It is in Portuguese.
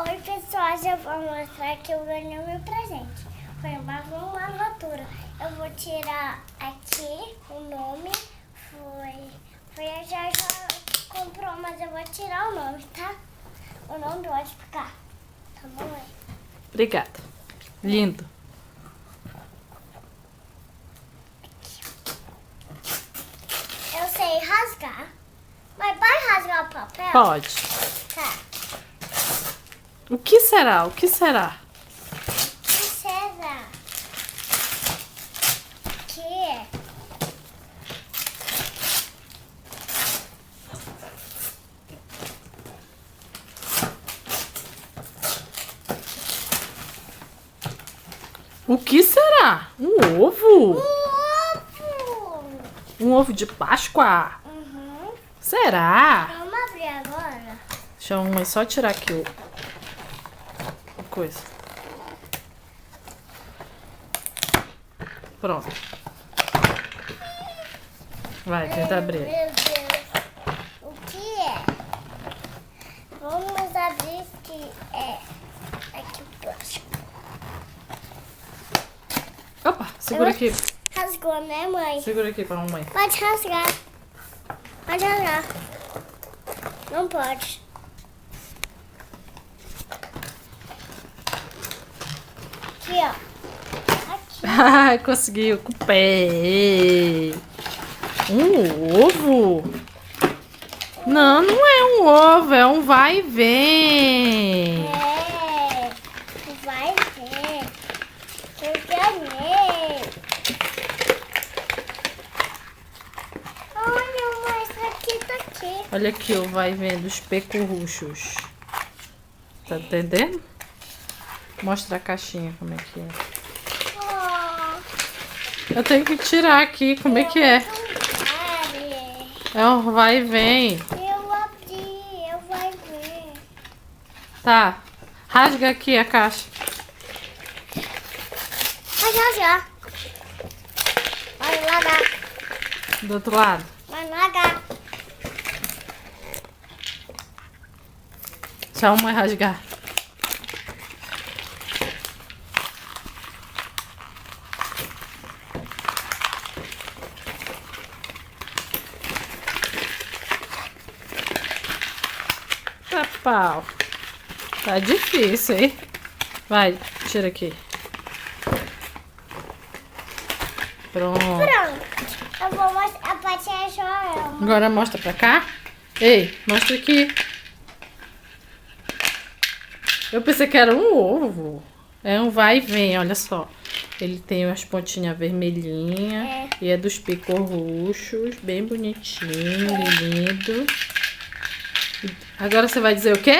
Oi pessoal, eu vou mostrar que eu ganhei meu presente. Foi uma lavatura. Eu vou tirar aqui o nome. Foi a já comprou, mas eu vou tirar o nome, tá? O nome pode ficar. Tá bom, mãe? Obrigada. Lindo. Eu sei rasgar. Mas vai rasgar o papel? Pode. Tá. O que será? O que será? O que será? O que é? O que será? Um ovo? Ovo! Um ovo de Páscoa? Uhum. Será? Vamos abrir agora? Deixa a mamãe só tirar aqui a coisa. Pronto. Vai, tenta abrir. Meu Deus. O que é? Vamos abrir que é. Aqui o plástico. Opa, segura aqui. Rasgou, né, mãe? Segura aqui pra mamãe. Pode rasgar. Pode rasgar. Não pode. Aqui, ó. Aqui. Ai, conseguiu com o pé. Um ovo? Não, não é um ovo, é um vai e vem. É. Vai ver. Eu ganhei. Olha, mãe, isso aqui tá aqui. Olha aqui o vai e vem dos pecurruchos. Tá entendendo? Mostra a caixinha como é que é. Oh, Eu tenho que tirar aqui como é que é. É um vai e vem. Eu abri, eu vai ver. Tá. Rasga aqui a caixa. Pode rasgar. Vai largar. Do outro lado. Vai largar. Deixa a mamãe rasgar. Tá pau. Tá difícil, hein? Vai, tira aqui. Pronto. Pronto. Eu vou mostrar a patinha chorando. Agora mostra pra cá. Ei, mostra aqui. Eu pensei que era um ovo. É um vai e vem, olha só. Ele tem umas pontinhas vermelhinhas. E é dos picorruchos. Bem bonitinho, lindo. Agora você vai dizer o quê?